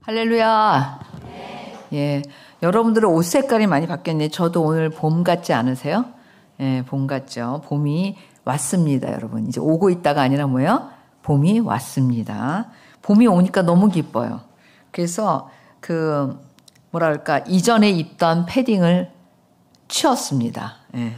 할렐루야. 예, 여러분들의 옷 색깔이 많이 바뀌었네. 저도 오늘 봄 같지 않으세요? 예, 봄 같죠. 봄이 왔습니다, 여러분. 이제 오고 있다가 아니라 뭐예요? 봄이 왔습니다. 봄이 오니까 너무 기뻐요. 그래서 뭐랄까, 이전에 입던 패딩을 치웠습니다. 예.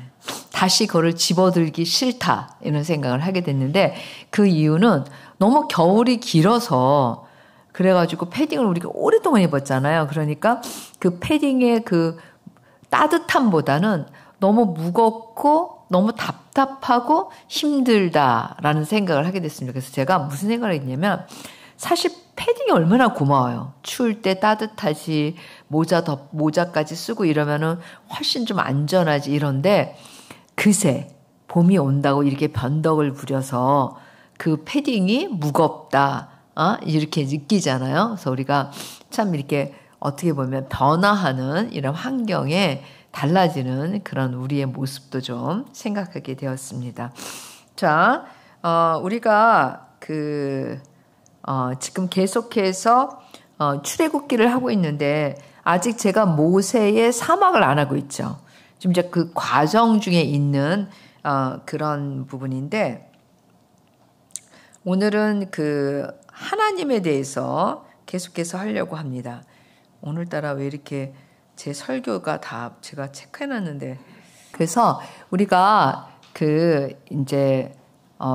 다시 그걸 집어들기 싫다, 이런 생각을 하게 됐는데, 그 이유는 너무 겨울이 길어서 그래가지고 패딩을 우리가 오랫동안 입었잖아요. 그러니까 그 패딩의 그 따뜻함보다는 너무 무겁고 너무 답답하고 힘들다라는 생각을 하게 됐습니다. 그래서 제가 무슨 생각을 했냐면, 사실 패딩이 얼마나 고마워요. 추울 때 따뜻하지, 모자까지 쓰고 이러면은 훨씬 좀 안전하지 이런데, 그새 봄이 온다고 이렇게 변덕을 부려서 그 패딩이 무겁다, 이렇게 느끼잖아요. 그래서 우리가 참 이렇게 어떻게 보면 변화하는 이런 환경에 달라지는 그런 우리의 모습도 좀 생각하게 되었습니다. 자, 우리가 지금 계속해서 출애굽기를 하고 있는데, 아직 제가 모세의 사막을 안 하고 있죠. 지금 이제 그 과정 중에 있는 그런 부분인데, 오늘은 하나님에 대해서 계속해서 하려고 합니다. 오늘따라 왜 이렇게 제 설교가 다 제가 체크해놨는데, 그래서 우리가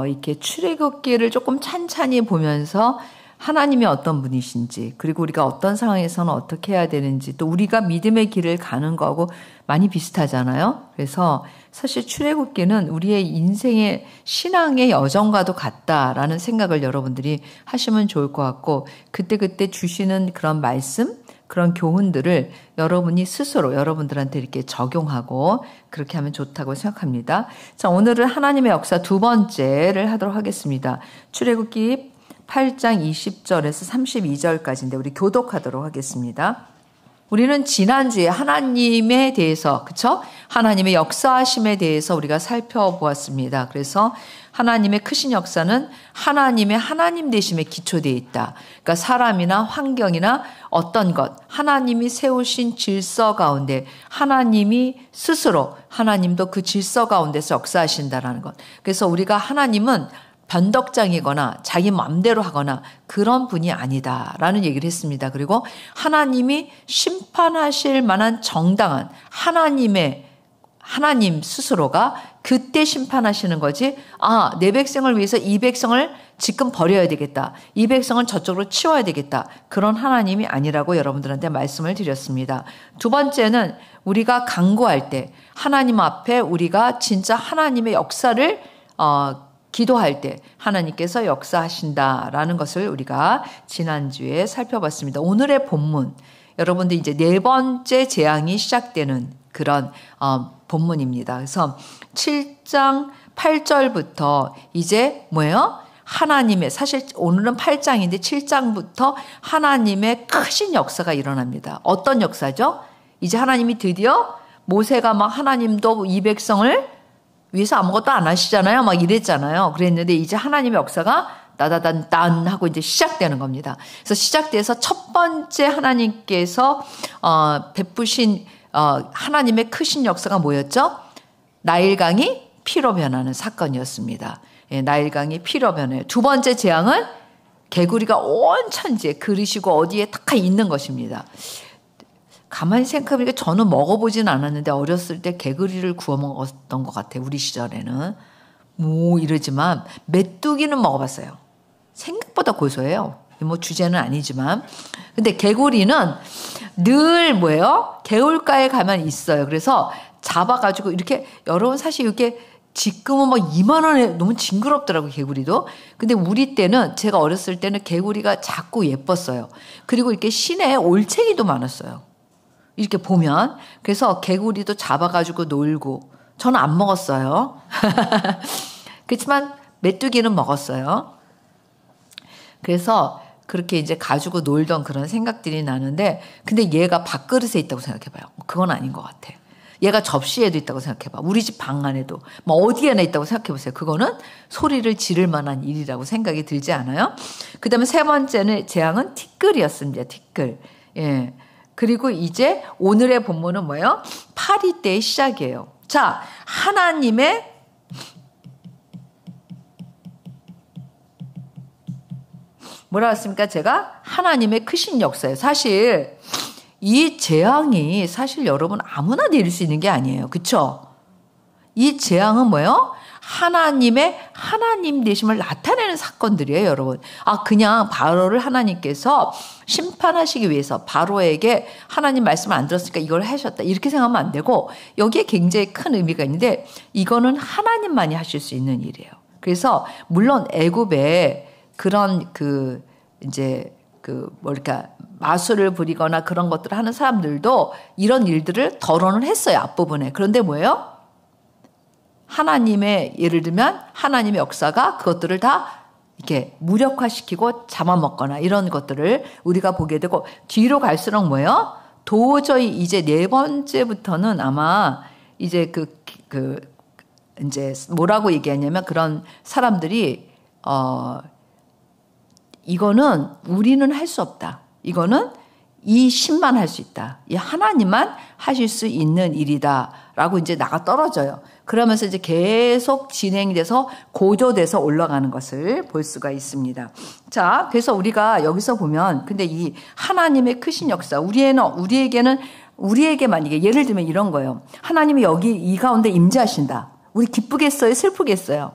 이렇게 출애굽기를 조금 찬찬히 보면서 하나님이 어떤 분이신지, 그리고 우리가 어떤 상황에서는 어떻게 해야 되는지, 또 우리가 믿음의 길을 가는 거하고 많이 비슷하잖아요. 그래서 사실 출애굽기는 우리의 인생의 신앙의 여정과도 같다라는 생각을 여러분들이 하시면 좋을 것 같고, 그때그때 주시는 그런 말씀, 그런 교훈들을 여러분이 스스로 여러분들한테 이렇게 적용하고 그렇게 하면 좋다고 생각합니다. 자, 오늘은 하나님의 역사 두 번째를 하도록 하겠습니다. 출애굽기 8장 20절에서 32절까지인데 우리 교독하도록 하겠습니다. 우리는 지난주에 하나님에 대해서, 그쵸? 하나님의 역사하심에 대해서 우리가 살펴보았습니다. 그래서 하나님의 크신 역사는 하나님의 하나님 되심에 기초되어 있다. 그러니까 사람이나 환경이나 어떤 것, 하나님이 세우신 질서 가운데 하나님이 스스로, 하나님도 그 질서 가운데서 역사하신다라는 것. 그래서 우리가 하나님은 변덕장이거나 자기 마음대로 하거나 그런 분이 아니다라는 얘기를 했습니다. 그리고 하나님이 심판하실 만한 정당한 하나님 스스로가 그때 심판하시는 거지, 내 백성을 위해서 이 백성을 지금 버려야 되겠다, 이 백성은 저쪽으로 치워야 되겠다, 그런 하나님이 아니라고 여러분들한테 말씀을 드렸습니다. 두 번째는 우리가 간구할 때 하나님 앞에 우리가 진짜 하나님의 역사를 기도할 때 하나님께서 역사하신다라는 것을 우리가 지난주에 살펴봤습니다. 오늘의 본문, 여러분들 이제 네 번째 재앙이 시작되는 그런 본문입니다. 그래서 7장 8절부터 이제 뭐예요? 하나님의, 사실 오늘은 8장인데 7장부터 하나님의 크신 역사가 일어납니다. 어떤 역사죠? 이제 하나님이 드디어 모세가 막 하나님도 이 백성을 위해서 아무것도 안 하시잖아요. 막 이랬잖아요. 그랬는데 이제 하나님의 역사가 따다단단 하고 이제 시작되는 겁니다. 그래서 시작돼서 첫 번째 하나님께서 베푸신 하나님의 크신 역사가 뭐였죠? 나일강이 피로 변하는 사건이었습니다. 예, 나일강이 피로 변해요. 두 번째 재앙은 개구리가 온 천지에 그리시고 어디에 다 있는 것입니다. 가만히 생각해보니까 저는 먹어보진 않았는데 어렸을 때 개구리를 구워 먹었던 것 같아요. 우리 시절에는. 이러지만 메뚜기는 먹어봤어요. 생각보다 고소해요. 뭐 주제는 아니지만. 근데 개구리는 늘 뭐예요? 개울가에 가면 있어요. 그래서 잡아가지고 이렇게, 여러분 사실 이렇게 지금은 막 2만 원에 너무 징그럽더라고요, 개구리도. 근데 우리 때는, 제가 어렸을 때는 개구리가 작고 예뻤어요. 그리고 이렇게 시내에 올챙이도 많았어요. 이렇게 보면. 그래서 개구리도 잡아가지고 놀고, 저는 안 먹었어요. 그렇지만 메뚜기는 먹었어요. 그래서 그렇게 이제 가지고 놀던 그런 생각들이 나는데, 근데 얘가 밥그릇에 있다고 생각해봐요. 그건 아닌 것 같아. 얘가 접시에도 있다고 생각해봐. 우리 집 방 안에도. 뭐 어디에나 있다고 생각해보세요. 그거는 소리를 지를 만한 일이라고 생각이 들지 않아요? 그 다음에 세 번째는 재앙은 티끌이었습니다. 티끌. 예. 그리고 이제 오늘의 본문은 뭐예요? 파리 때의 시작이에요. 자, 하나님의 뭐라 했습니까? 제가 하나님의 크신 역사예요. 사실 이 재앙이 사실 여러분 아무나 내릴 수 있는 게 아니에요. 그렇죠? 이 재앙은 뭐예요? 하나님의 하나님 되심을 나타내는 사건들이에요, 여러분. 그냥 바로를 하나님께서 심판하시기 위해서 바로에게 하나님 말씀을 안 들었으니까 이걸 하셨다. 이렇게 생각하면 안 되고 여기에 굉장히 큰 의미가 있는데 이거는 하나님만이 하실 수 있는 일이에요. 그래서 물론 애굽에 그런 뭐랄까 마술을 부리거나 그런 것들을 하는 사람들도 이런 일들을 덜어는 했어요. 앞부분에. 그런데 뭐예요? 하나님의 예를 들면 하나님의 역사가 그것들을 다 이렇게 무력화시키고 잡아먹거나 이런 것들을 우리가 보게 되고 뒤로 갈수록 뭐예요? 도저히 이제 네 번째부터는 아마 이제 이제 뭐라고 얘기하냐면 그런 사람들이 이거는 우리는 할 수 없다. 이거는 이 신만 할 수 있다. 이 하나님만 하실 수 있는 일이다라고 이제 나가 떨어져요. 그러면서 이제 계속 진행돼서 고조돼서 올라가는 것을 볼 수가 있습니다. 자, 그래서 우리가 여기서 보면 근데 이 하나님의 크신 역사 우리에게만 이게 예를 들면 이런 거예요. 하나님이 여기 이 가운데 임재하신다. 우리 기쁘겠어요? 슬프겠어요?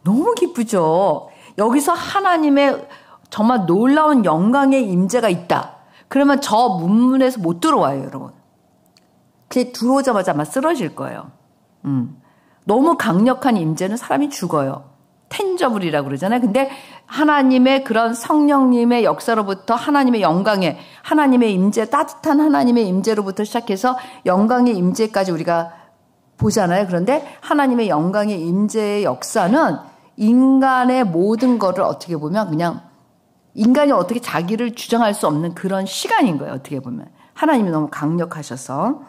너무 기쁘죠. 여기서 하나님의 정말 놀라운 영광의 임재가 있다. 그러면 저 문문에서 못 들어와요, 여러분. 그게 들어오자마자 아마 쓰러질 거예요. 너무 강력한 임재는 사람이 죽어요. 텐저블이라고 그러잖아요. 근데 하나님의 그런 성령님의 역사로부터 하나님의 영광의 하나님의 임재, 따뜻한 하나님의 임재로부터 시작해서 영광의 임재까지 우리가 보잖아요. 그런데 하나님의 영광의 임재의 역사는 인간의 모든 거를 어떻게 보면 그냥 인간이 어떻게 자기를 주장할 수 없는 그런 시간인 거예요. 어떻게 보면. 하나님이 너무 강력하셔서.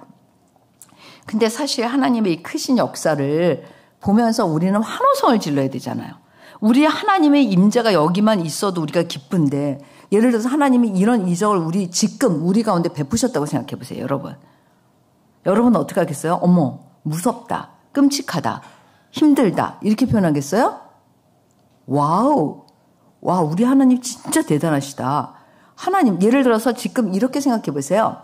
근데 사실 하나님의 이 크신 역사를 보면서 우리는 환호성을 질러야 되잖아요. 우리 하나님의 임재가 여기만 있어도 우리가 기쁜데 예를 들어서 하나님이 이런 이적을 지금 우리 가운데 베푸셨다고 생각해 보세요. 여러분. 여러분은 어떻게 하겠어요? 어머, 무섭다. 끔찍하다. 힘들다. 이렇게 표현하겠어요? 와우. 와, 우리 하나님 진짜 대단하시다. 하나님, 예를 들어서 지금 이렇게 생각해 보세요.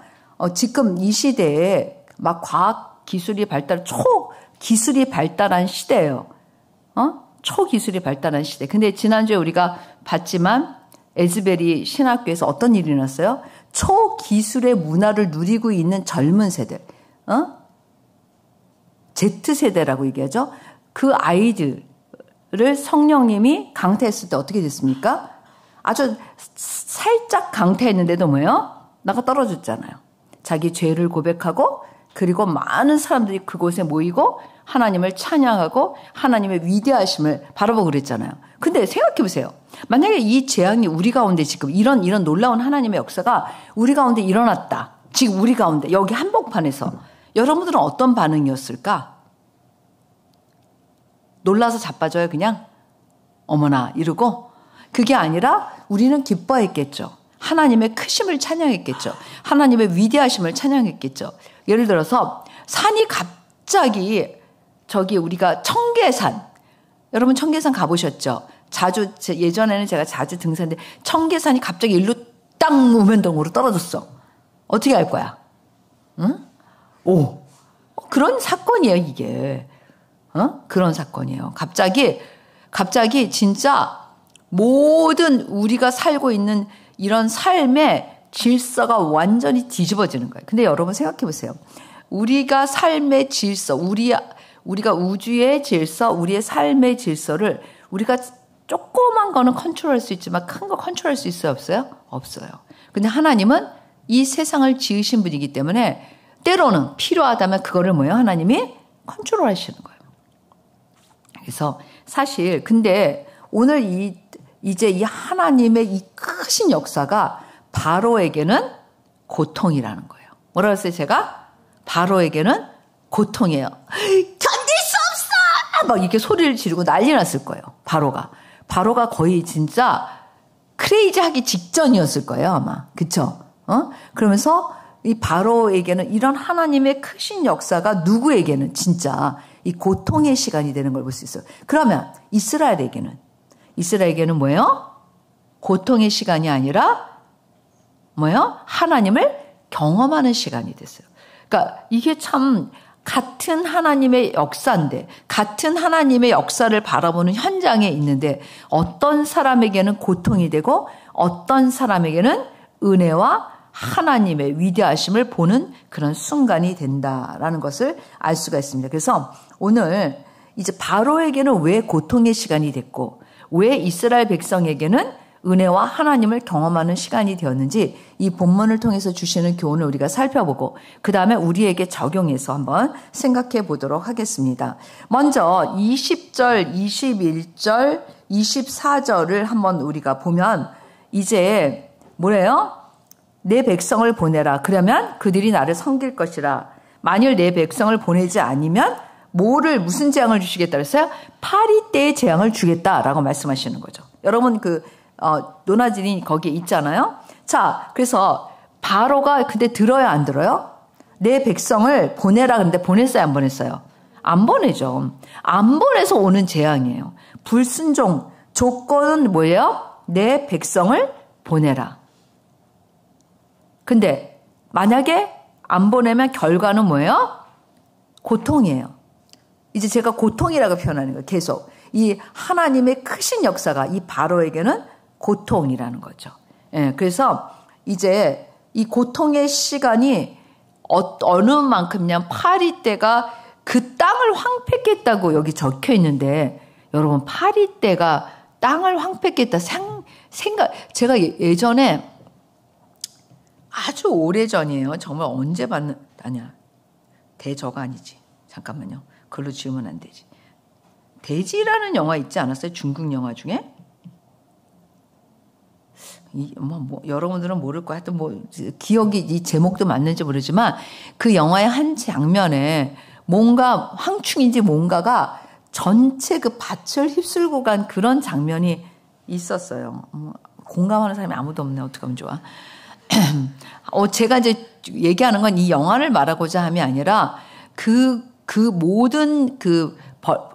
지금 이 시대에 막 과학 기술이 초기술이 발달한 시대예요. 초기술이 발달한 시대. 근데 지난주에 우리가 봤지만 에즈베리 신학교에서 어떤 일이 일어났어요? 초기술의 문화를 누리고 있는 젊은 세대. Z세대라고 얘기하죠. 그 아이들을 성령님이 강태했을 때 어떻게 됐습니까? 아주 살짝 강태했는데도 뭐예요? 나가 떨어졌잖아요. 자기 죄를 고백하고 그리고 많은 사람들이 그곳에 모이고 하나님을 찬양하고 하나님의 위대하심을 바라보고 그랬잖아요. 근데 생각해 보세요. 만약에 이 재앙이 우리 가운데 지금 이런 놀라운 하나님의 역사가 우리 가운데 일어났다. 지금 우리 가운데 여기 한복판에서 여러분들은 어떤 반응이었을까? 놀라서 자빠져요 그냥? 어머나 이러고? 그게 아니라 우리는 기뻐했겠죠. 하나님의 크심을 찬양했겠죠. 하나님의 위대하심을 찬양했겠죠. 예를 들어서 산이 갑자기 우리가 청계산, 여러분 청계산 가보셨죠? 예전에는 제가 자주 등산했는데 청계산이 갑자기 일로 땅 우면동으로 떨어졌어. 어떻게 할 거야? 응? 그런 사건이에요 이게. 그런 사건이에요. 갑자기 진짜 모든 우리가 살고 있는 이런 삶의 질서가 완전히 뒤집어지는 거예요. 근데 여러분 생각해 보세요. 우리가 삶의 질서, 우리가 우주의 질서, 우리의 삶의 질서를 우리가 조그만 거는 컨트롤할 수 있지만 큰 거 컨트롤할 수 있어요? 없어요? 없어요. 근데 하나님은 이 세상을 지으신 분이기 때문에 때로는 필요하다면 그거를 뭐예요? 하나님이 컨트롤하시는 거예요. 그래서 사실 근데 오늘 이제 이 하나님의 이 크신 역사가 바로에게는 고통이라는 거예요. 뭐라고 했어요 제가? 바로에게는 고통이에요. 견딜 수 없어! 막 이렇게 소리를 지르고 난리 났을 거예요. 바로가 거의 진짜 크레이지하기 직전이었을 거예요, 아마. 그쵸? 그러면서 이 바로에게는 이런 하나님의 크신 역사가 누구에게는 진짜 이 고통의 시간이 되는 걸 볼 수 있어요. 그러면 이스라엘에게는 뭐예요? 고통의 시간이 아니라 뭐예요? 하나님을 경험하는 시간이 됐어요. 그러니까 이게 참 같은 하나님의 역사인데, 같은 하나님의 역사를 바라보는 현장에 있는데 어떤 사람에게는 고통이 되고 어떤 사람에게는 은혜와 하나님의 위대하심을 보는 그런 순간이 된다라는 것을 알 수가 있습니다. 그래서 오늘 이제 바로에게는 왜 고통의 시간이 됐고 왜 이스라엘 백성에게는 은혜와 하나님을 경험하는 시간이 되었는지 이 본문을 통해서 주시는 교훈을 우리가 살펴보고 그 다음에 우리에게 적용해서 한번 생각해 보도록 하겠습니다. 먼저 20절, 21절, 24절을 한번 우리가 보면 이제 뭐래요? 내 백성을 보내라. 그러면 그들이 나를 섬길 것이라. 만일 내 백성을 보내지 않으면 무슨 재앙을 주시겠다 그랬어요? 파리 때의 재앙을 주겠다라고 말씀하시는 거죠. 여러분 노나진이 거기에 있잖아요. 자, 그래서 바로가 근데 들어요, 안 들어요? 내 백성을 보내라. 근데 보냈어요, 안 보냈어요? 안 보내죠. 안 보내서 오는 재앙이에요. 불순종 조건은 뭐예요? 내 백성을 보내라. 근데 만약에 안 보내면 결과는 뭐예요? 고통이에요. 이제 제가 고통이라고 표현하는 거예요. 계속. 이 하나님의 크신 역사가 이 바로에게는 고통이라는 거죠. 예, 그래서 이제 이 고통의 시간이 어느 만큼냐 파리 때가 그 땅을 황폐했다고 여기 적혀 있는데 여러분 파리 때가 땅을 황폐했다 제가 예전에 아주 오래전이에요. 정말 언제 아니야. 대저가 아니지. 잠깐만요. 그걸로 지으면 안 되지. 돼지라는 영화 있지 않았어요? 중국 영화 중에? 여러분들은 모를 거야. 하여튼 기억이, 이 제목도 맞는지 모르지만 그 영화의 한 장면에 뭔가 황충인지 뭔가가 전체 그 밭을 휩쓸고 간 그런 장면이 있었어요. 공감하는 사람이 아무도 없네. 어떡하면 좋아. 제가 이제 얘기하는 건 이 영화를 말하고자 함이 아니라 그 모든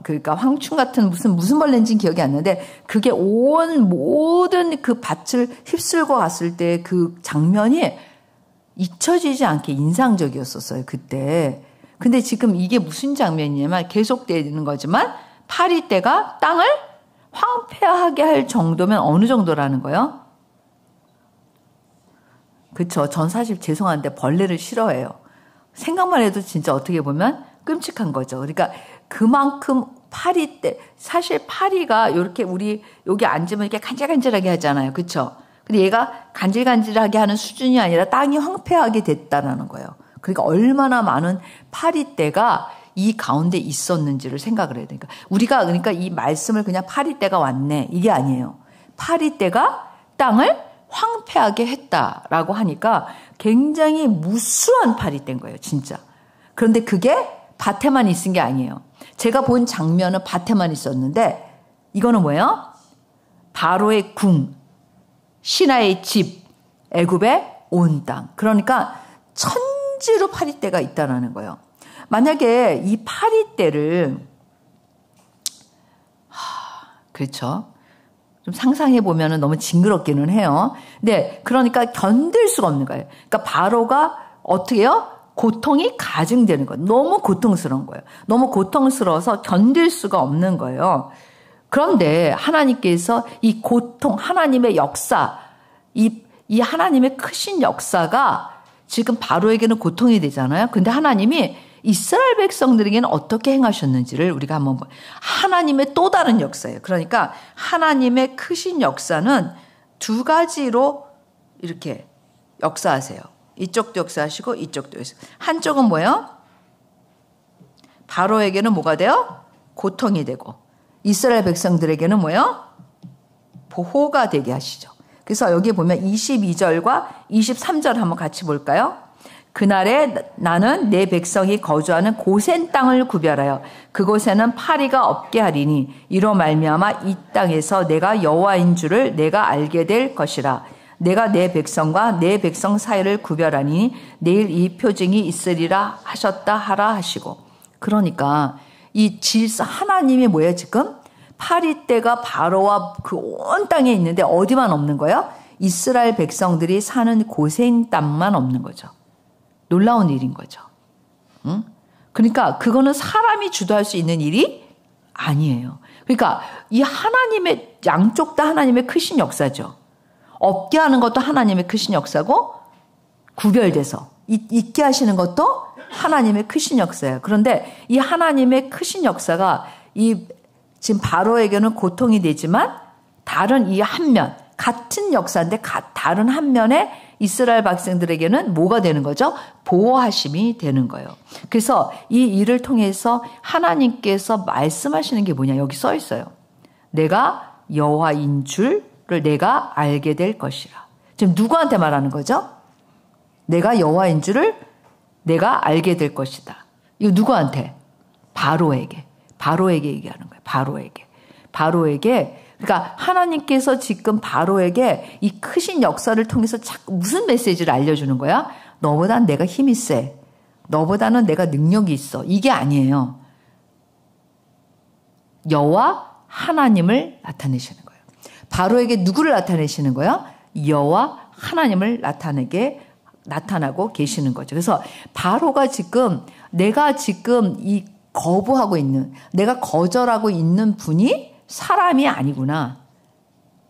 그러니까 황충 같은 무슨 벌레인지는 기억이 안 나는데 그게 모든 그 밭을 휩쓸고 갔을 때 그 장면이 잊혀지지 않게 인상적이었었어요, 그때. 근데 지금 이게 무슨 장면이냐면 계속되는 거지만 파리 때가 땅을 황폐하게 할 정도면 어느 정도라는 거예요? 그쵸. 전 사실 죄송한데 벌레를 싫어해요. 생각만 해도 진짜 어떻게 보면 끔찍한 거죠. 그러니까 그만큼 파리 때, 사실 파리가 이렇게 우리 여기 앉으면 이렇게 간질간질하게 하잖아요. 그쵸? 근데 얘가 간질간질하게 하는 수준이 아니라 땅이 황폐하게 됐다라는 거예요. 그러니까 얼마나 많은 파리 때가 이 가운데 있었는지를 생각을 해야 되니까. 우리가 그러니까 이 말씀을 그냥 파리 때가 왔네. 이게 아니에요. 파리 때가 땅을 황폐하게 했다라고 하니까 굉장히 무수한 파리 때인 거예요. 진짜. 그런데 그게 밭에만 있은 게 아니에요. 제가 본 장면은 밭에만 있었는데 이거는 뭐예요? 바로의 궁, 신하의 집, 애굽의 온 땅. 그러니까 천지로 파리떼가 있다는 거예요. 만약에 이 파리떼를 그렇죠. 좀 상상해 보면은 너무 징그럽기는 해요. 네, 그러니까 견딜 수가 없는 거예요. 그러니까 바로가 어떻게 해요? 고통이 가증되는 거예요. 너무 고통스러운 거예요. 너무 고통스러워서 견딜 수가 없는 거예요. 그런데 하나님께서 이 고통, 하나님의 역사, 이 하나님의 크신 역사가 지금 바로에게는 고통이 되잖아요. 근데 하나님이 이스라엘 백성들에게는 어떻게 행하셨는지를 우리가 한번 하나님의 또 다른 역사예요. 그러니까 하나님의 크신 역사는 두 가지로 이렇게 역사하세요. 이쪽도 역사하시고 이쪽도 역사하시고. 한쪽은 뭐예요? 바로에게는 뭐가 돼요? 고통이 되고 이스라엘 백성들에게는 뭐예요? 보호가 되게 하시죠. 그래서 여기 보면 22절과 23절 한번 같이 볼까요? 그날에 나는 내 백성이 거주하는 고센 땅을 구별하여 그곳에는 파리가 없게 하리니 이로 말미암아 이 땅에서 내가 여호와인 줄을 내가 알게 될 것이라. 내가 내 백성과 내 백성 사이를 구별하니 내일 이 표징이 있으리라 하셨다 하라 하시고. 그러니까 이 질서 하나님이 뭐예요 지금? 파리떼가 바로와 그 온 땅에 있는데 어디만 없는 거예요? 이스라엘 백성들이 사는 고센 땅만 없는 거죠. 놀라운 일인 거죠. 응? 그러니까 그거는 사람이 주도할 수 있는 일이 아니에요. 그러니까 이 하나님의 양쪽 다 하나님의 크신 역사죠. 없게 하는 것도 하나님의 크신 역사고 구별돼서 있게 하시는 것도 하나님의 크신 역사예요. 그런데 이 하나님의 크신 역사가 이 지금 바로에게는 고통이 되지만 다른 이 한 면, 같은 역사인데 다른 한 면에 이스라엘 백성들에게는 뭐가 되는 거죠? 보호하심이 되는 거예요. 그래서 이 일을 통해서 하나님께서 말씀하시는 게 뭐냐? 여기 써 있어요. 내가 여호와인 줄을 내가 알게 될 것이라. 지금 누구한테 말하는 거죠? 내가 여호와인 줄을 내가 알게 될 것이다. 이거 누구한테? 바로에게 얘기하는 거예요. 바로에게. 그러니까 하나님께서 지금 바로에게 이 크신 역사를 통해서 자꾸 무슨 메시지를 알려주는 거야? 너보다는 내가 힘이 세. 너보다는 내가 능력이 있어. 이게 아니에요. 여호와 하나님을 나타내시는 거예요. 바로에게 누구를 나타내시는 거예요? 여호와 하나님을 나타나고 계시는 거죠. 그래서 바로가 지금 내가 지금 이 거부하고 있는, 내가 거절하고 있는 분이 사람이 아니구나.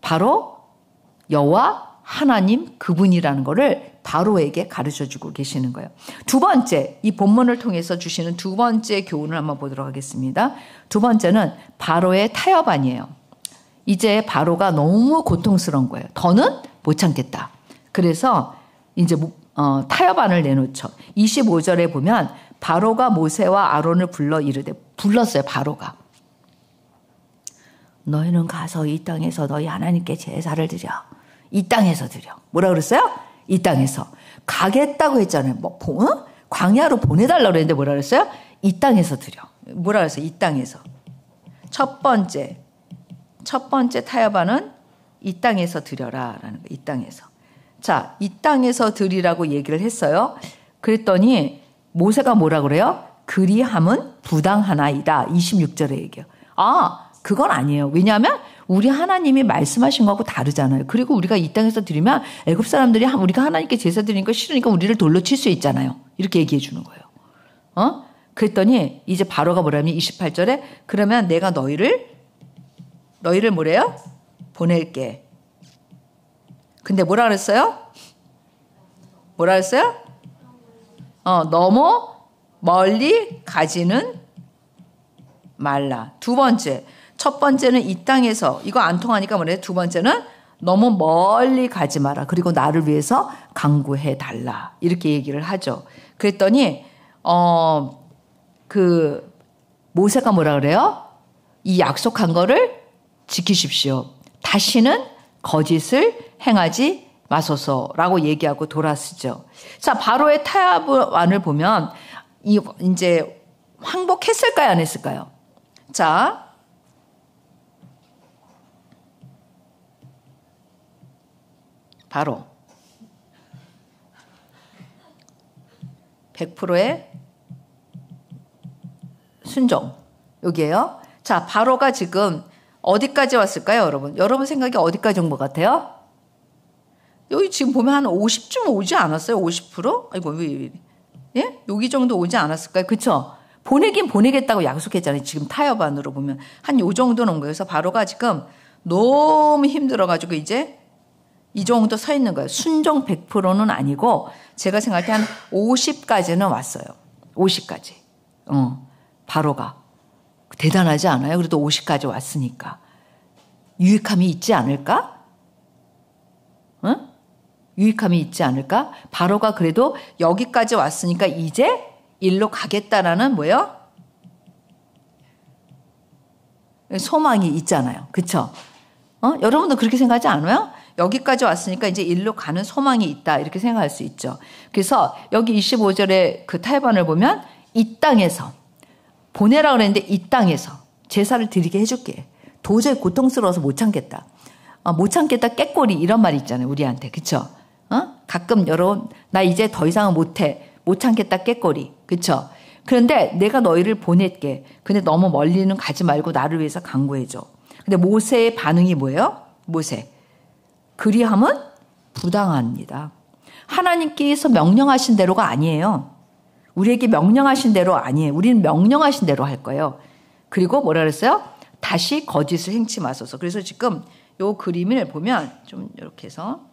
바로 여호와 하나님 그분이라는 거를 바로에게 가르쳐주고 계시는 거예요. 두 번째, 이 본문을 통해서 주시는 두 번째 교훈을 한번 보도록 하겠습니다. 두 번째는 바로의 타협안이에요. 이제 바로가 너무 고통스러운 거예요. 더는 못 참겠다. 그래서 이제 타협안을 내놓죠. 25절에 보면 바로가 모세와 아론을 불렀어요. 바로가. 너희는 가서 이 땅에서 너희 하나님께 제사를 드려. 이 땅에서 드려. 뭐라 그랬어요? 이 땅에서. 가겠다고 했잖아요. 광야로 보내달라고 그랬는데 뭐라 그랬어요? 이 땅에서 드려. 뭐라 그랬어요? 이 땅에서. 첫 번째 타협안은 이 땅에서 드려라 라는 거예요. 이 땅에서. 자, 이 땅에서 드리라고 얘기를 했어요. 그랬더니 모세가 뭐라 그래요? 그리함은 부당하나이다. 26절에 얘기해요. 그건 아니에요. 왜냐하면 우리 하나님이 말씀하신 거하고 다르잖아요. 그리고 우리가 이 땅에서 드리면 애굽 사람들이 우리가 하나님께 제사 드리니까 싫으니까 우리를 돌로 칠 수 있잖아요. 이렇게 얘기해 주는 거예요. 그랬더니 이제 바로가 뭐라면 28절에 그러면 내가 너희를 뭐래요? 보낼게. 근데 뭐라 그랬어요? 너무 멀리 가지는 말라. 두 번째. 첫 번째는 이 땅에서 이거 안 통하니까 뭐래? 두 번째는 너무 멀리 가지 마라. 그리고 나를 위해서 간구해 달라. 이렇게 얘기를 하죠. 그랬더니 모세가 뭐라 그래요? 이 약속한 거를 지키십시오. 다시는 거짓을 행하지 마소서라고 얘기하고 돌아서죠. 자, 바로의 타협안을 보면 이제 항복했을까요, 안 했을까요? 자, 바로 100%의 순종. 여기에요. 자, 바로가 지금 어디까지 왔을까요, 여러분? 여러분 생각에 어디까지 온 것 같아요? 여기 지금 보면 한 50쯤 오지 않았어요? 50%? 아이고, 예? 여기 정도 오지 않았을까요? 그쵸? 보내긴 보내겠다고 약속했잖아요. 지금 타협안으로 보면. 한 요 정도는 온 거예요. 그래서 바로가 지금 너무 힘들어가지고 이제 이 정도 서 있는 거예요. 순종 100%는 아니고 제가 생각할 때 한 50까지는 왔어요. 50까지. 바로가. 대단하지 않아요? 그래도 50까지 왔으니까. 유익함이 있지 않을까? 응? 유익함이 있지 않을까? 바로가 그래도 여기까지 왔으니까 이제 일로 가겠다라는 뭐예요? 소망이 있잖아요. 그쵸? 여러분도 그렇게 생각하지 않아요? 여기까지 왔으니까 이제 일로 가는 소망이 있다 이렇게 생각할 수 있죠. 그래서 여기 25절에 그 타협안을 보면 이 땅에서 보내라 그랬는데 이 땅에서 제사를 드리게 해줄게. 도저히 고통스러워서 못 참겠다. 못 참겠다 깨꼬리 이런 말 있잖아요. 우리한테. 그쵸? 가끔 여러분 나 이제 더 이상은 못해. 못 참겠다 깨꼬리. 그쵸? 그런데 내가 너희를 보낼게. 근데 너무 멀리는 가지 말고 나를 위해서 간구해줘. 근데 모세의 반응이 뭐예요? 모세. 그리함은 부당합니다. 하나님께서 명령하신 대로가 아니에요. 우리에게 명령하신 대로 아니에요. 우리는 명령하신 대로 할 거예요. 그리고 뭐라 그랬어요? 다시 거짓을 행치 마소서. 그래서 지금 요 그림을 보면 좀 이렇게 해서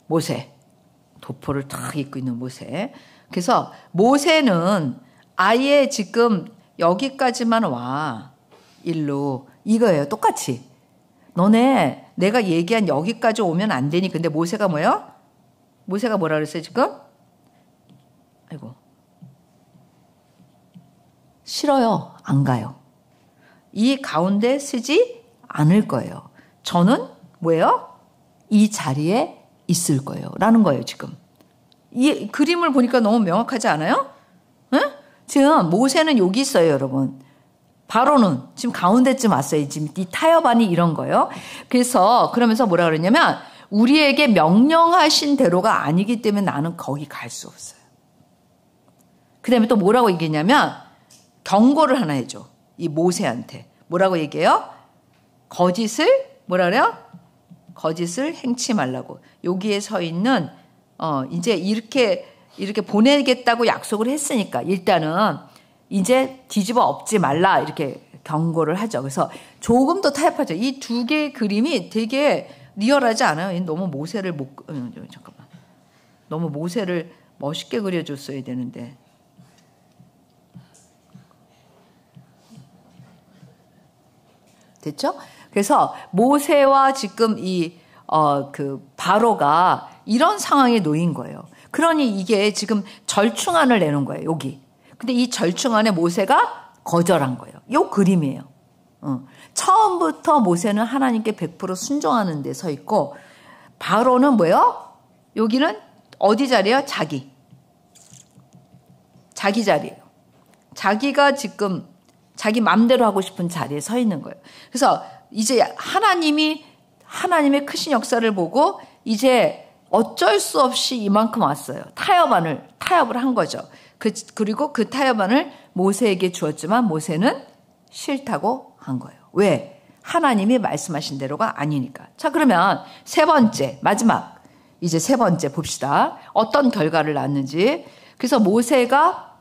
모세. 도포를 탁 입고 있는 모세. 그래서 모세는 아예 지금 여기까지만 와. 일로. 이거예요. 똑같이. 너네 내가 얘기한 여기까지 오면 안 되니. 근데 모세가 뭐예요? 모세가 뭐라 그랬어요 지금? 아이고. 싫어요. 안 가요. 이 가운데 쓰지 않을 거예요. 저는 뭐예요? 이 자리에 있을 거예요. 라는 거예요, 지금. 이 그림을 보니까 너무 명확하지 않아요? 네? 지금 모세는 여기 있어요, 여러분. 바로는 지금 가운데쯤 왔어요. 지금 이 타협안이 이런 거예요. 그래서 그러면서 뭐라 그러냐면 우리에게 명령하신 대로가 아니기 때문에 나는 거기 갈 수 없어요. 그 다음에 또 뭐라고 얘기했냐면 경고를 하나 해줘. 이 모세한테. 뭐라고 얘기해요? 거짓을 뭐라 그래요? 거짓을 행치 말라고. 여기에 서 있는 이제 이렇게 보내겠다고 약속을 했으니까 일단은 이제 뒤집어 엎지 말라 이렇게 경고를 하죠. 그래서 조금 더 타협하죠. 이 두 개의 그림이 되게 리얼하지 않아요? 너무 모세를 잠깐만. 너무 모세를 멋있게 그려줬어야 되는데. 됐죠? 그래서 모세와 지금 그 바로가 이런 상황에 놓인 거예요. 그러니 이게 지금 절충안을 내는 거예요, 여기. 근데 이 절충안에 모세가 거절한 거예요. 요 그림이에요. 처음부터 모세는 하나님께 100% 순종하는 데 서 있고, 바로는 뭐예요? 여기는 어디 자리예요? 자기 자리예요. 자기가 지금 자기 마음대로 하고 싶은 자리에 서 있는 거예요. 그래서 이제 하나님의 크신 역사를 보고 이제 어쩔 수 없이 이만큼 왔어요. 타협을 한 거죠. 그리고 그 타협안을 모세에게 주었지만 모세는 싫다고 한 거예요. 왜? 하나님이 말씀하신 대로가 아니니까. 자, 그러면 세 번째, 마지막. 이제 세 번째 봅시다. 어떤 결과를 낳았는지. 그래서 모세가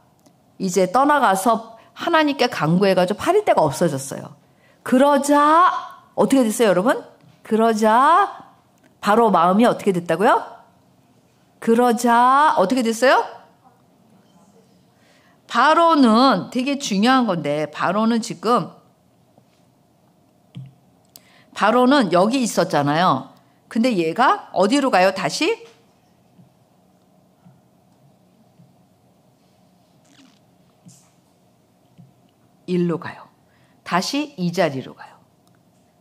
이제 떠나가서 하나님께 간구해가지고 파릴 데가 없어졌어요. 그러자 어떻게 됐어요, 여러분? 그러자 바로 마음이 어떻게 됐다고요? 그러자 어떻게 됐어요? 바로는 되게 중요한 건데 바로는 여기 있었잖아요. 근데 얘가 어디로 가요? 다시? 일로 가요. 다시 이 자리로 가요.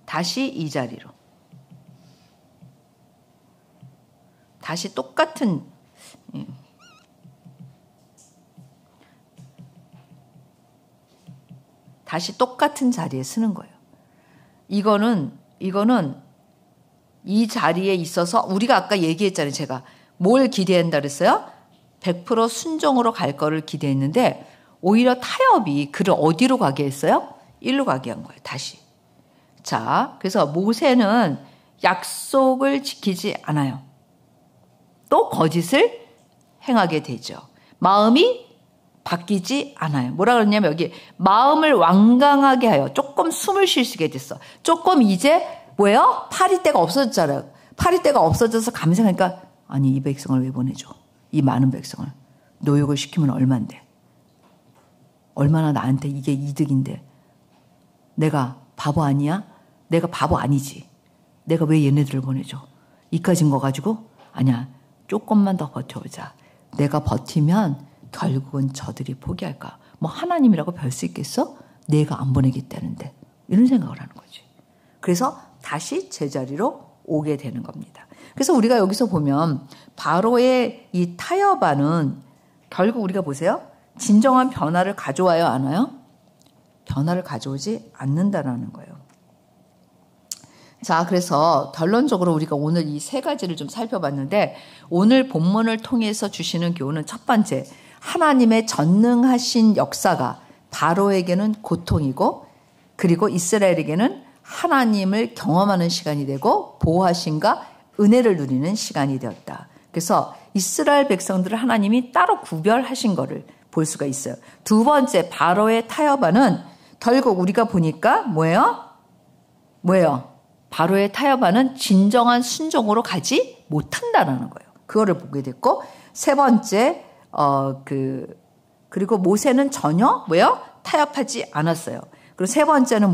다시 이 자리로. 다시 똑같은 자리에 쓰는 거예요. 이거는 이 자리에 있어서 우리가 아까 얘기했잖아요. 제가 뭘 기대한다 그랬어요? 100% 순종으로 갈 거를 기대했는데 오히려 타협이 그를 어디로 가게 했어요? 일로 가게 한 거예요. 다시. 자, 그래서 모세는 약속을 지키지 않아요. 또 거짓을 행하게 되죠. 마음이 바뀌지 않아요. 뭐라 그러냐면 여기 마음을 완강하게 하여 조금 숨을 쉴 수 있게 됐어. 조금 이제 뭐예요? 파리떼가 없어졌잖아요. 파리떼가 없어져서 감생하니까 아니 이 백성을 왜 보내줘? 이 많은 백성을. 노역을 시키면 얼만데. 얼마나 나한테 이게 이득인데. 내가 바보 아니야? 내가 바보 아니지. 내가 왜 얘네들을 보내줘? 이까진 거 가지고? 아니야. 조금만 더 버텨보자. 내가 버티면 결국은 저들이 포기할까? 뭐 하나님이라고 별 수 있겠어? 내가 안 보내겠다는데. 이런 생각을 하는 거지. 그래서 다시 제자리로 오게 되는 겁니다. 그래서 우리가 여기서 보면 바로의 이 타협안은 결국 우리가 보세요. 진정한 변화를 가져와요, 안 와요? 변화를 가져오지 않는다라는 거예요. 자, 그래서 결론적으로 우리가 오늘 이 세 가지를 좀 살펴봤는데 오늘 본문을 통해서 주시는 교훈은 첫 번째, 하나님의 전능하신 역사가 바로에게는 고통이고 그리고 이스라엘에게는 하나님을 경험하는 시간이 되고 보호하심과 은혜를 누리는 시간이 되었다. 그래서 이스라엘 백성들을 하나님이 따로 구별하신 거를 볼 수가 있어요. 두 번째, 바로의 타협안은 결국 우리가 보니까 뭐예요? 바로의 타협안은 진정한 순종으로 가지 못한다라는 거예요. 그거를 보게 됐고, 세 번째, 그리고 모세는 전혀 타협하지 않았어요. 그리고 세 번째는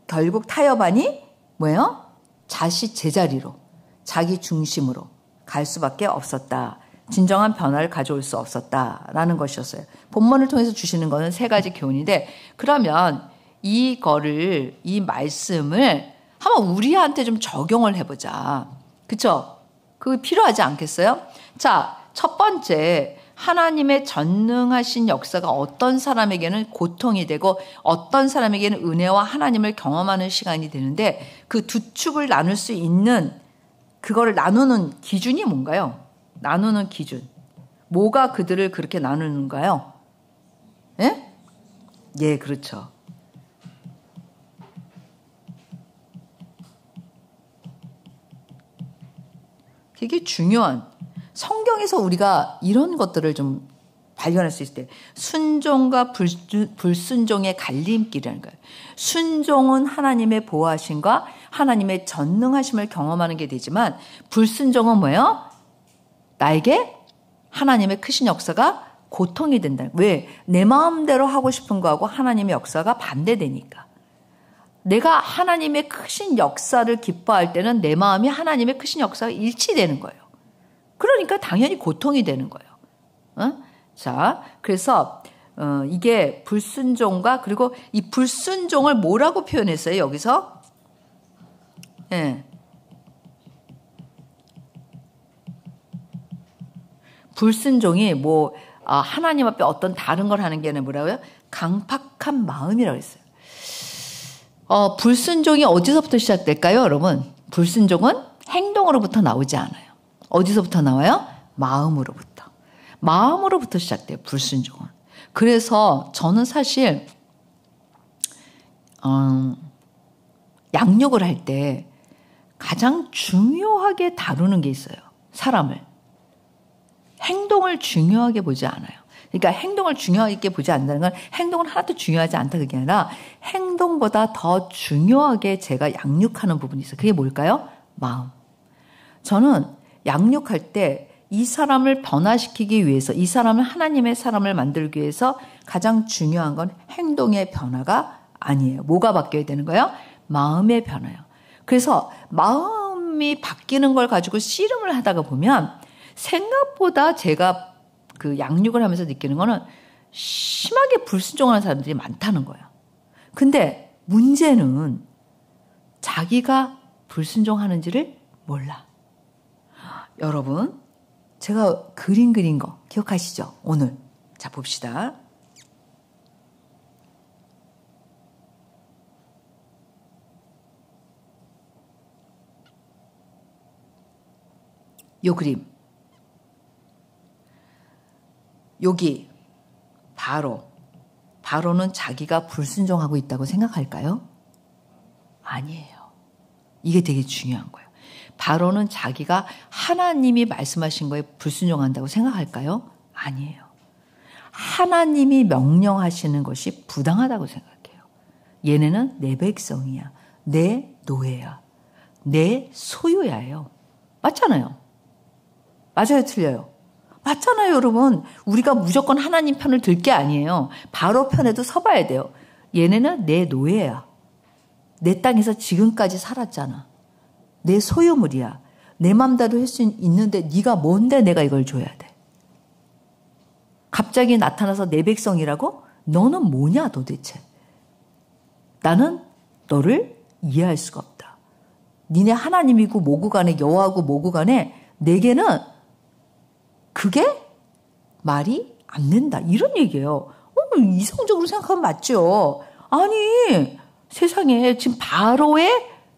결국 타협안이 자시 제자리로, 자기 중심으로 갈 수밖에 없었다. 진정한 변화를 가져올 수 없었다라는 것이었어요. 본문을 통해서 주시는 것은 세 가지 교훈인데, 그러면 이 말씀을 한번 우리한테 좀 적용을 해보자. 그쵸? 그거 필요하지 않겠어요? 자, 첫 번째, 하나님의 전능하신 역사가 어떤 사람에게는 고통이 되고 어떤 사람에게는 은혜와 하나님을 경험하는 시간이 되는데 그 두 축을 나눌 수 있는 그거를 나누는 기준이 뭔가요? 나누는 기준. 뭐가 그들을 그렇게 나누는가요? 예? 예, 그렇죠. 되게 중요한 성경에서 우리가 이런 것들을 좀 발견할 수 있을 때 순종과 불순종의 갈림길이라는 거예요. 순종은 하나님의 보호하심과 하나님의 전능하심을 경험하는 게 되지만 불순종은 뭐예요? 나에게 하나님의 크신 역사가 고통이 된다. 왜? 내 마음대로 하고 싶은 거하고 하나님의 역사가 반대되니까. 내가 하나님의 크신 역사를 기뻐할 때는 내 마음이 하나님의 크신 역사가 일치되는 거예요. 그러니까 당연히 고통이 되는 거예요. 자, 그래서 이게 불순종과 그리고 이 불순종을 뭐라고 표현했어요? 여기서? 예. 불순종이 하나님 앞에 어떤 다른 걸 하는 게 아니라 뭐라고요? 강팍한 마음이라고 했어요. 불순종이 어디서부터 시작될까요, 여러분? 불순종은 행동으로부터 나오지 않아요. 어디서부터 나와요? 마음으로부터. 마음으로부터 시작돼요, 불순종은. 그래서 저는 사실 양육을 할 때 가장 중요하게 다루는 게 있어요. 사람을. 행동을 중요하게 보지 않아요. 그러니까 행동을 중요하게 보지 않는다는 건 행동은 하나도 중요하지 않다 그게 아니라 행동보다 더 중요하게 제가 양육하는 부분이 있어요. 그게 뭘까요? 마음. 저는 양육할 때 이 사람을 변화시키기 위해서 이 사람을 하나님의 사람을 만들기 위해서 가장 중요한 건 행동의 변화가 아니에요. 뭐가 바뀌어야 되는 거예요? 마음의 변화요. 그래서 마음이 바뀌는 걸 가지고 씨름을 하다가 보면 생각보다 제가 그 양육을 하면서 느끼는 거는 심하게 불순종하는 사람들이 많다는 거예요. 근데 문제는 자기가 불순종하는지를 몰라. 여러분, 제가 그린 거 기억하시죠? 오늘. 자, 봅시다. 요 그림. 여기 바로는 자기가 불순종하고 있다고 생각할까요? 아니에요. 이게 되게 중요한 거예요. 바로는 자기가 하나님이 말씀하신 거에 불순종한다고 생각할까요? 아니에요. 하나님이 명령하시는 것이 부당하다고 생각해요. 얘네는 내 백성이야. 내 노예야. 내 소유야예요. 맞잖아요. 맞아요, 틀려요? 맞잖아요, 여러분. 우리가 무조건 하나님 편을 들 게 아니에요. 바로 편에도 서봐야 돼요. 얘네는 내 노예야. 내 땅에서 지금까지 살았잖아. 내 소유물이야. 내 맘대로 할 수 있는데 네가 뭔데 내가 이걸 줘야 돼. 갑자기 나타나서 내 백성이라고? 너는 뭐냐 도대체. 나는 너를 이해할 수가 없다. 니네 하나님이고 뭐고 간에 여호와고 뭐고 간에 내게는 그게 말이 안 된다. 이런 얘기예요. 이성적으로 생각하면 맞죠. 아니 세상에 지금 바로의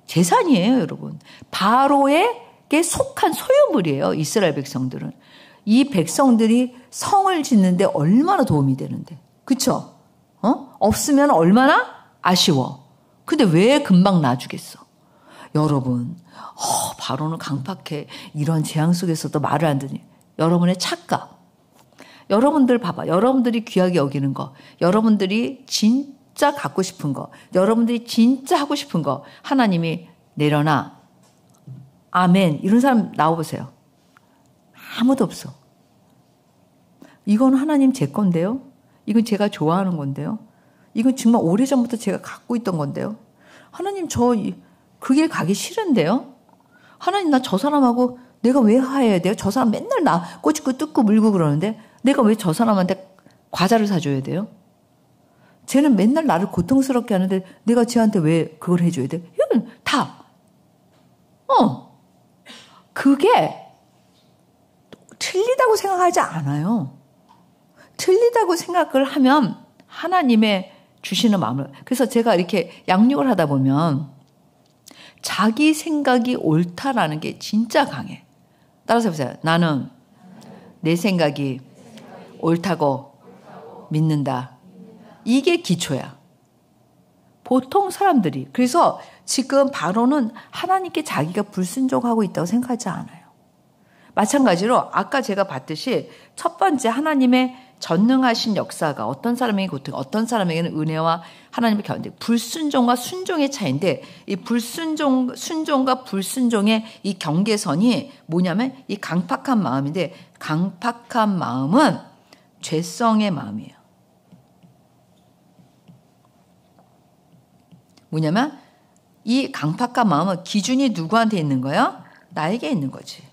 재산이에요, 여러분. 바로에게 속한 소유물이에요, 이스라엘 백성들은. 이 백성들이 성을 짓는데 얼마나 도움이 되는데. 그쵸? 없으면 얼마나 아쉬워. 근데 왜 금방 놔주겠어? 여러분, 바로는 강팍해. 이런 재앙 속에서도 말을 안 듣니. 여러분의 착각. 여러분들 봐봐. 여러분들이 귀하게 여기는 거. 여러분들이 진짜 갖고 싶은 거. 여러분들이 진짜 하고 싶은 거. 하나님이 내려놔. 아멘. 이런 사람 나와보세요. 아무도 없어. 이건 하나님 제 건데요. 이건 제가 좋아하는 건데요. 이건 정말 오래전부터 제가 갖고 있던 건데요. 하나님 저 그 길 가기 싫은데요. 하나님 나 저 사람하고 내가 왜 화해해야 돼요? 저 사람 맨날 나 꼬집고 뜯고 물고 그러는데 내가 왜 저 사람한테 과자를 사줘야 돼요? 쟤는 맨날 나를 고통스럽게 하는데 내가 쟤한테 왜 그걸 해줘야 돼? 이건 다. 그게 틀리다고 생각하지 않아요. 틀리다고 생각을 하면 하나님의 주시는 마음을. 그래서 제가 이렇게 양육을 하다 보면 자기 생각이 옳다라는 게 진짜 강해. 따라서 해보세요. 나는 내 생각이 옳다고 믿는다. 이게 기초야. 보통 사람들이. 그래서 지금 바로는 하나님께 자기가 불순종하고 있다고 생각하지 않아요. 마찬가지로 아까 제가 봤듯이 첫 번째 하나님의 전능하신 역사가 어떤 사람에게 고통, 어떤 사람에게는 은혜와 하나님의 견디, 불순종과 순종의 차이인데 이 순종과 불순종의 이 경계선이 뭐냐면 이 강팍한 마음인데 강팍한 마음은 죄성의 마음이에요. 뭐냐면 이 강팍한 마음은 기준이 누구한테 있는 거예요? 나에게 있는 거지.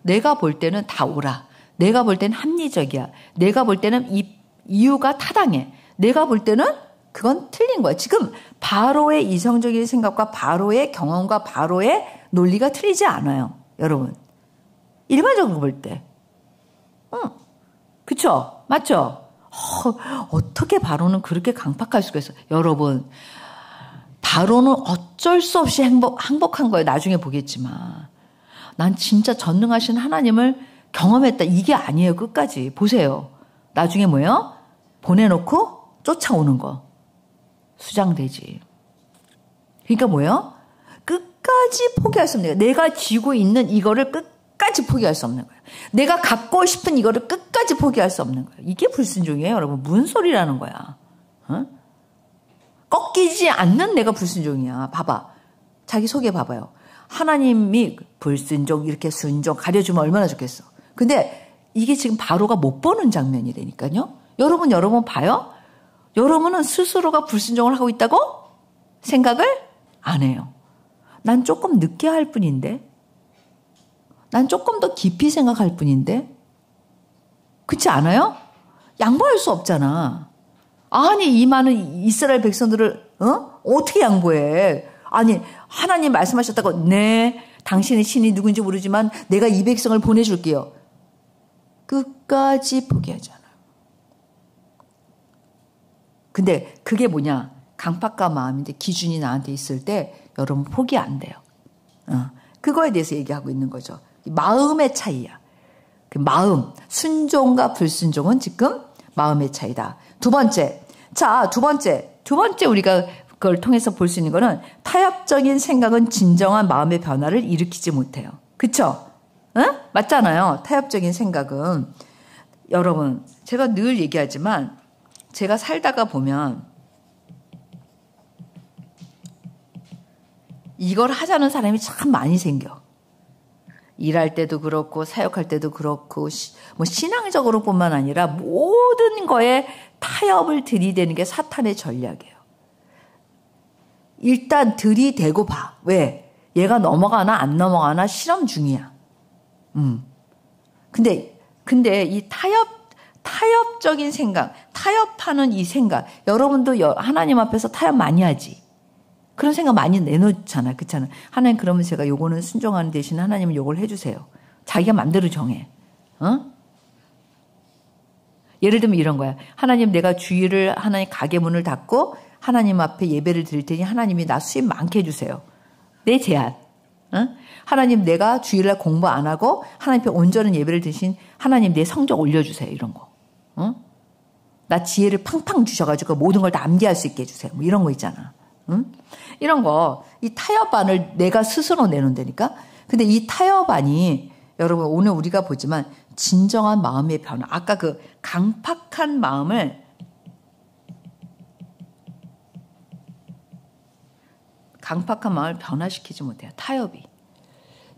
내가 볼 때는 다 옳아. 내가 볼 때는 합리적이야. 내가 볼 때는 이 이유가 타당해. 내가 볼 때는 그건 틀린 거야. 지금 바로의 이성적인 생각과 바로의 경험과 바로의 논리가 틀리지 않아요. 여러분. 일반적으로 볼 때. 그쵸? 맞죠? 어떻게 바로는 그렇게 강팍할 수가 있어? 여러분. 바로는 어쩔 수 없이 행복한 거예요. 나중에 보겠지만. 난 진짜 전능하신 하나님을 경험했다. 이게 아니에요. 끝까지. 보세요. 나중에 뭐예요? 보내놓고 쫓아오는 거. 수장되지. 그러니까 뭐예요? 끝까지 포기할 수 없는 거예요. 내가 쥐고 있는 이거를 끝까지 포기할 수 없는 거예요. 내가 갖고 싶은 이거를 끝까지 포기할 수 없는 거예요. 이게 불순종이에요. 여러분. 무슨 소리라는 거야. 꺾이지 않는 내가 불순종이야. 봐봐. 자기 속에 봐봐요. 하나님이 불순종 이렇게 순종 가려주면 얼마나 좋겠어. 근데 이게 지금 바로가 못 보는 장면이라니까요. 여러분 봐요? 여러분은 스스로가 불순종을 하고 있다고 생각을 안 해요. 난 조금 늦게 할 뿐인데. 난 조금 더 깊이 생각할 뿐인데. 그렇지 않아요? 양보할 수 없잖아. 아니 이 많은 이스라엘 백성들을 어떻게 양보해. 아니 하나님 말씀하셨다고 네 당신의 신이 누군지 모르지만 내가 이 백성을 보내줄게요. 끝까지 포기하잖아요. 근데 그게 뭐냐. 강팍한 마음인데 기준이 나한테 있을 때 여러분 포기 안 돼요. 그거에 대해서 얘기하고 있는 거죠. 마음의 차이야. 그 마음 순종과 불순종은 지금 마음의 차이다. 두 번째 우리가 그걸 통해서 볼 수 있는 거는 타협적인 생각은 진정한 마음의 변화를 일으키지 못해요. 그쵸? 맞잖아요. 타협적인 생각은. 여러분, 제가 늘 얘기하지만 제가 살다가 보면 이걸 하자는 사람이 참 많이 생겨. 일할 때도 그렇고 사역할 때도 그렇고 뭐 신앙적으로 뿐만 아니라 모든 거에 타협을 들이대는 게 사탄의 전략이에요. 일단 들이대고 봐. 왜? 얘가 넘어가나 안 넘어가나 실험 중이야. 근데 이 타협적인 생각, 타협하는 이 생각, 여러분도 하나님 앞에서 타협 많이 하지. 그런 생각 많이 내놓잖아. 그렇잖아. 하나님 그러면 제가 요거는 순종하는 대신 하나님은 요걸 해주세요. 자기가 마음대로 정해. 예를 들면 이런 거야. 하나님 내가 주일을 하나님 가게 문을 닫고 하나님 앞에 예배를 드릴 테니 하나님이 나 수입 많게 해주세요. 내 제안. 하나님 내가 주일날 공부 안 하고 하나님 앞에 온전한 예배를 드신 하나님 내 성적 올려주세요. 이런 거. 나 지혜를 팡팡 주셔가지고 모든 걸 다 암기할 수 있게 해주세요. 뭐 이런 거 있잖아. 이런 거, 이 타협안을 내가 스스로 내놓는다니까? 근데 이 타협안이 여러분 오늘 우리가 보지만 진정한 마음의 변화. 아까 그 강팍한 마음을 변화시키지 못해요. 타협이.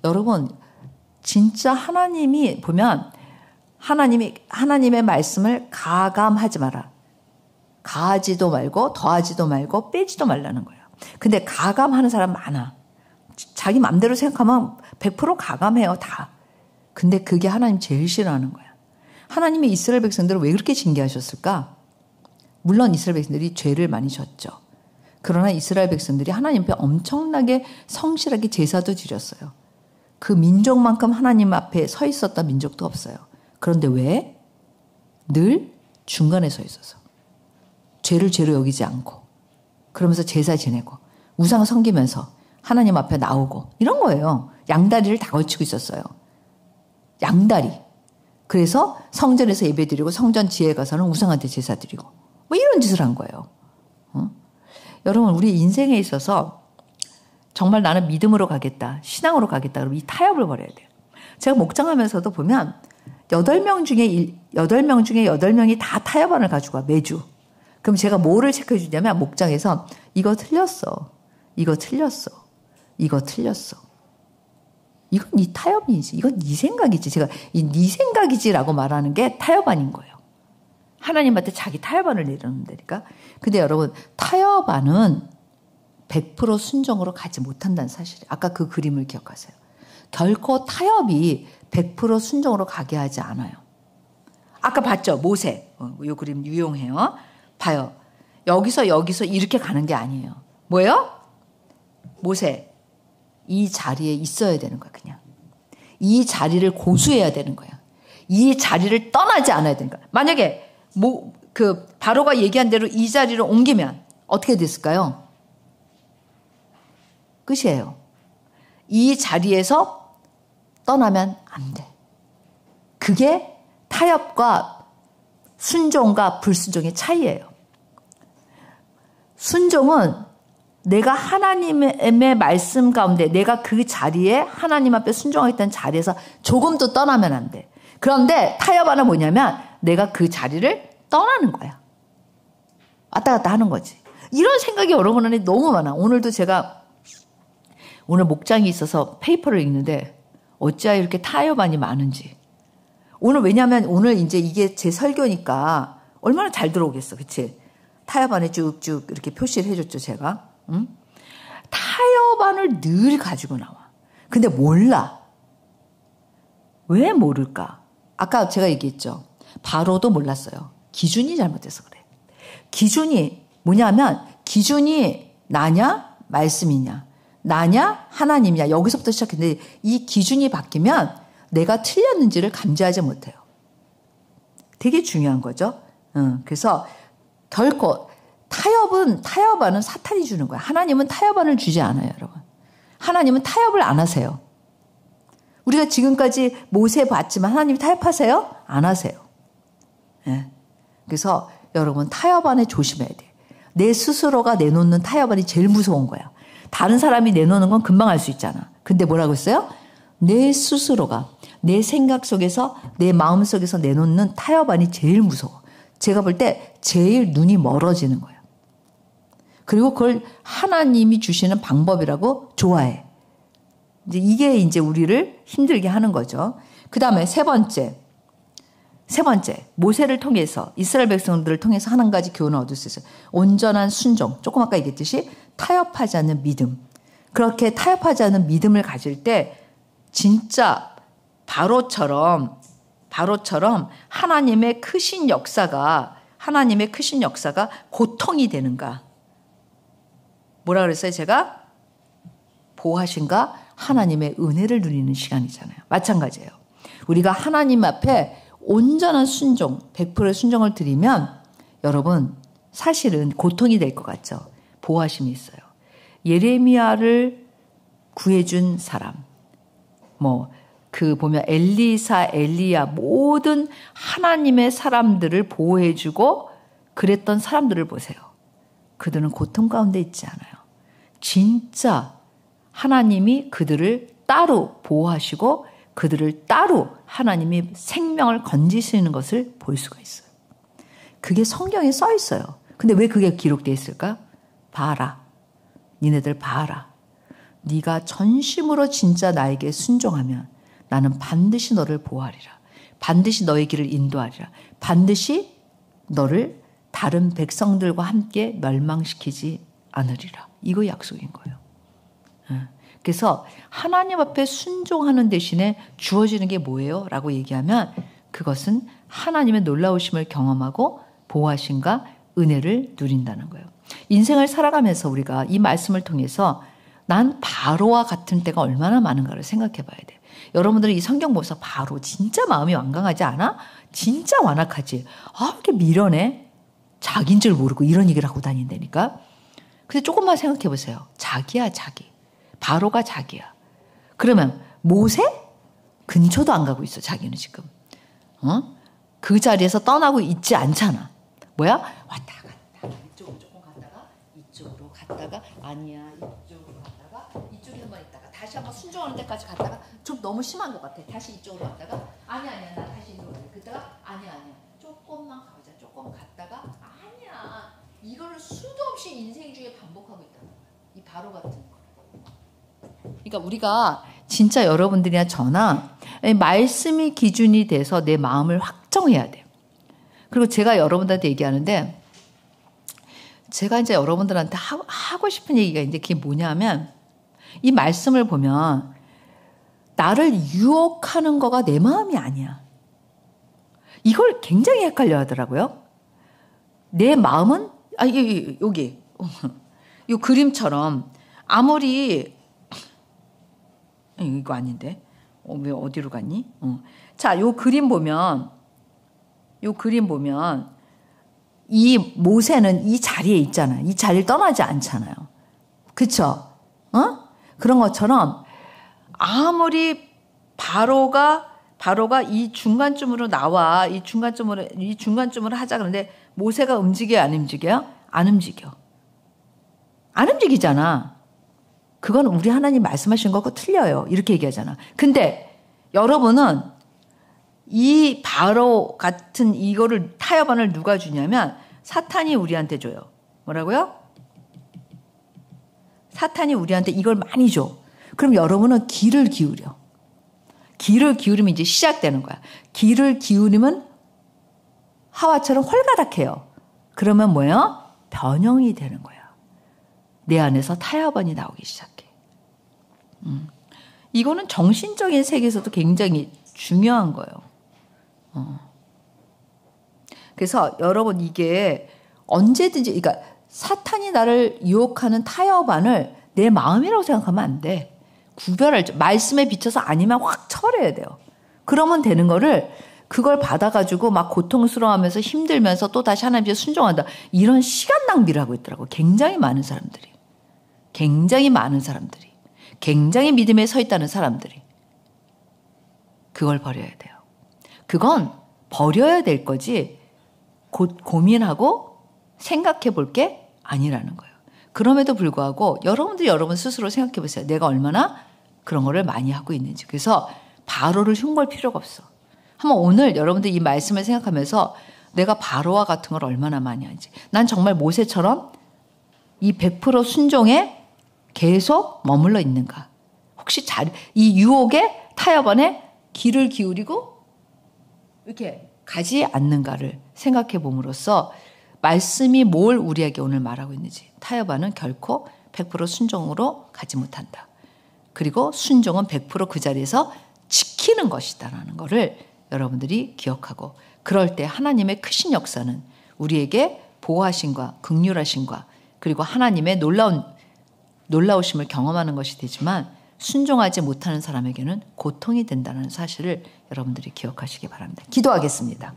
여러분 진짜 하나님이 보면 하나님의 말씀을 가감하지 마라. 가하지도 말고 더하지도 말고 빼지도 말라는 거예요. 근데 가감하는 사람 많아. 자기 마음대로 생각하면 100% 가감해요. 다. 근데 그게 하나님 제일 싫어하는 거야. 하나님이 이스라엘 백성들을 왜 그렇게 징계하셨을까? 물론 이스라엘 백성들이 죄를 많이 졌죠. 그러나 이스라엘 백성들이 하나님 앞에 엄청나게 성실하게 제사도 드렸어요. 그 민족만큼 하나님 앞에 서 있었던 민족도 없어요. 그런데 왜? 늘 중간에 서 있어서. 죄를 죄로 여기지 않고 그러면서 제사 지내고 우상 섬기면서 하나님 앞에 나오고 이런 거예요. 양다리를 다 걸치고 있었어요. 양다리. 그래서 성전에서 예배드리고 성전 지혜에 가서는 우상한테 제사 드리고 뭐 이런 짓을 한 거예요. 여러분 우리 인생에 있어서 정말 나는 믿음으로 가겠다. 신앙으로 가겠다. 그러면 이 타협을 버려야 돼요. 제가 목장하면서도 보면 8명 중에 8명이 다 타협안을 가지고 와 매주. 그럼 제가 뭐를 체크해 주냐면 목장에서 이거 틀렸어. 이거 틀렸어. 이거 틀렸어. 이건 네 타협이지. 이건 네 생각이지. 제가 이 네 생각이지라고 말하는 게 타협안인 거예요. 하나님한테 자기 타협안을 내려놓는다니까. 근데 여러분 타협안은 100% 순종으로 가지 못한다는 사실이에요. 아까 그 그림을 기억하세요. 결코 타협이 100% 순종으로 가게 하지 않아요. 아까 봤죠? 모세. 이 그림 유용해요. 봐요. 여기서 이렇게 가는 게 아니에요. 뭐예요? 모세. 이 자리에 있어야 되는 거야, 그냥. 이 자리를 고수해야 되는 거야. 이 자리를 떠나지 않아야 되는 거야. 만약에 바로가 얘기한 대로 이 자리를 옮기면 어떻게 됐을까요? 끝이에요. 이 자리에서 떠나면 안 돼. 그게 타협과 순종과 불순종의 차이예요. 순종은 내가 하나님의 말씀 가운데 내가 그 자리에 하나님 앞에 순종하겠다는 자리에서 조금도 떠나면 안 돼. 그런데 타협안은 뭐냐면 내가 그 자리를 떠나는 거야. 왔다 갔다 하는 거지. 이런 생각이 여러분 안에 너무 많아. 오늘도 제가 오늘 목장이 있어서 페이퍼를 읽는데 어찌하여 이렇게 타협안이 많은지. 왜냐하면 오늘 이제 이게 제 설교니까 얼마나 잘 들어오겠어. 그치? 타협안에 쭉쭉 이렇게 표시를 해줬죠, 제가. 응? 타협안을 늘 가지고 나와. 근데 몰라. 왜 모를까? 아까 제가 얘기했죠. 바로도 몰랐어요. 기준이 잘못돼서 그래. 기준이 뭐냐면 기준이 나냐 말씀이냐 나냐 하나님이냐 여기서부터 시작했는데 이 기준이 바뀌면 내가 틀렸는지를 감지하지 못해요. 되게 중요한 거죠. 그래서 결코 타협안은 사탄이 주는 거야. 하나님은 타협안을 주지 않아요, 여러분. 하나님은 타협을 안 하세요. 우리가 지금까지 모세 봤지만 하나님이 타협하세요? 안 하세요. 네. 그래서 여러분 타협안에 조심해야 돼. 내 스스로가 내놓는 타협안이 제일 무서운 거야. 다른 사람이 내놓는 건 금방 알 수 있잖아. 근데 뭐라고 했어요? 내 스스로가 내 생각 속에서 내 마음 속에서 내놓는 타협안이 제일 무서워. 제가 볼 때 제일 눈이 멀어지는 거예요. 그리고 그걸 하나님이 주시는 방법이라고 좋아해. 이게 이제 우리를 힘들게 하는 거죠. 그 다음에 세 번째. 세 번째, 모세를 통해서 이스라엘 백성들을 통해서 한 가지 교훈을 얻을 수 있어요. 온전한 순종, 조금 아까 얘기했듯이 타협하지 않는 믿음. 그렇게 타협하지 않는 믿음을 가질 때 진짜 바로처럼 하나님의 크신 역사가 고통이 되는가. 뭐라 그랬어요 제가? 보호하신가 하나님의 은혜를 누리는 시간이잖아요. 마찬가지예요. 우리가 하나님 앞에 온전한 순종, 100%의 순종을 드리면 여러분 사실은 고통이 될 것 같죠. 보호하심이 있어요. 예레미야를 구해준 사람, 보면 엘리사, 엘리야 모든 하나님의 사람들을 보호해주고 그랬던 사람들을 보세요. 그들은 고통 가운데 있지 않아요. 진짜 하나님이 그들을 따로 보호하시고 그들을 따로 하나님이 생명을 건지시는 것을 볼 수가 있어요. 그게 성경에 써 있어요. 근데 왜 그게 기록되어 있을까? 봐라. 니네들 봐라. 네가 전심으로 진짜 나에게 순종하면 나는 반드시 너를 보호하리라. 반드시 너의 길을 인도하리라. 반드시 너를 다른 백성들과 함께 멸망시키지 않으리라. 이거 약속인 거예요. 그래서 하나님 앞에 순종하는 대신에 주어지는 게 뭐예요? 라고 얘기하면 그것은 하나님의 놀라우심을 경험하고 보호하심과 은혜를 누린다는 거예요. 인생을 살아가면서 우리가 이 말씀을 통해서 난 바로와 같은 때가 얼마나 많은가를 생각해 봐야 돼요. 여러분들은 이 성경 보면서 바로 진짜 마음이 완강하지 않아? 진짜 완악하지? 이렇게 밀어내? 자기인 줄 모르고 이런 얘기를 하고 다닌다니까? 근데 조금만 생각해 보세요. 자기야, 자기. 바로가 자기야. 그러면 모세? 근처도 안 가고 있어, 자기는 지금. 그 자리에서 떠나고 있지 않잖아. 뭐야? 왔다 갔다. 이쪽으로 조금 갔다가 이쪽으로 갔다가 아니야. 이쪽으로 갔다가 이쪽에 한번 있다가 다시 한번 순종하는 데까지 갔다가 좀 너무 심한 것 같아. 다시 이쪽으로 갔다가 아니야. 나 다시 이쪽으로 갈래. 그러다가 아니야. 조금만 가보자. 조금 갔다가 아니야. 이거를 수도 없이 인생 중에 반복하고 있다는 거야. 이 바로 같은 거. 그러니까 우리가 진짜 여러분들이나 저나 말씀이 기준이 돼서 내 마음을 확정해야 돼요. 그리고 제가 여러분들한테 얘기하는데 제가 이제 여러분들한테 하고 싶은 얘기가 있는데 그게 뭐냐면 이 말씀을 보면 나를 유혹하는 거가 내 마음이 아니야. 이걸 굉장히 헷갈려 하더라고요. 내 마음은 여기 이 그림처럼 아무리 이거 아닌데 왜 어디로 갔니? 자, 요 그림 보면 이 모세는 이 자리에 있잖아. 이 자리를 떠나지 않잖아요. 그쵸? 그런 것처럼 아무리 바로가 이 중간쯤으로 나와 이 중간쯤으로 하자 그런데 모세가 움직여요, 안 움직여요? 안 움직이잖아. 그건 우리 하나님 말씀하신 거고 틀려요. 이렇게 얘기하잖아. 근데 여러분은 이 바로 같은 이거를 타협안을 누가 주냐면 사탄이 우리한테 줘요. 뭐라고요? 사탄이 우리한테 이걸 많이 줘. 그럼 여러분은 귀를 기울여. 귀를 기울이면 이제 시작되는 거야. 귀를 기울이면 하와처럼 홀가닥해요. 그러면 뭐예요? 변형이 되는 거야. 내 안에서 타협안이 나오기 시작해. 이거는 정신적인 세계에서도 굉장히 중요한 거예요. 그래서 여러분 이게 언제든지 그러니까 사탄이 나를 유혹하는 타협안을 내 마음이라고 생각하면 안 돼. 구별할 줄 말씀에 비춰서 아니면 확 쳐버려야 돼요. 그러면 되는 거를 그걸 받아가지고 막 고통스러워하면서 힘들면서 또 다시 하나님께 순종한다. 이런 시간 낭비를 하고 있더라고. 굉장히 많은 사람들이. 굉장히 믿음에 서 있다는 사람들이. 그걸 버려야 돼요. 그건 버려야 될 거지 고민하고 생각해 볼 게 아니라는 거예요. 그럼에도 불구하고 여러분들이 여러분 스스로 생각해 보세요. 내가 얼마나 그런 거를 많이 하고 있는지. 그래서 바로를 흉볼 필요가 없어. 한번 오늘 여러분들 이 말씀을 생각하면서 내가 바로와 같은 걸 얼마나 많이 하는지. 난 정말 모세처럼 이 100% 순종에 계속 머물러 있는가. 혹시 이 유혹에 타협안에 귀를 기울이고 이렇게 가지 않는가를 생각해 봄으로써 말씀이 뭘 우리에게 오늘 말하고 있는지, 타협하는 결코 100% 순종으로 가지 못한다. 그리고 순종은 100% 그 자리에서 지키는 것이다라는 것을 여러분들이 기억하고, 그럴 때 하나님의 크신 역사는 우리에게 보호하심과 긍휼하심과 그리고 하나님의 놀라우심을 경험하는 것이 되지만, 순종하지 못하는 사람에게는 고통이 된다는 사실을 여러분들이 기억하시기 바랍니다. 기도하겠습니다.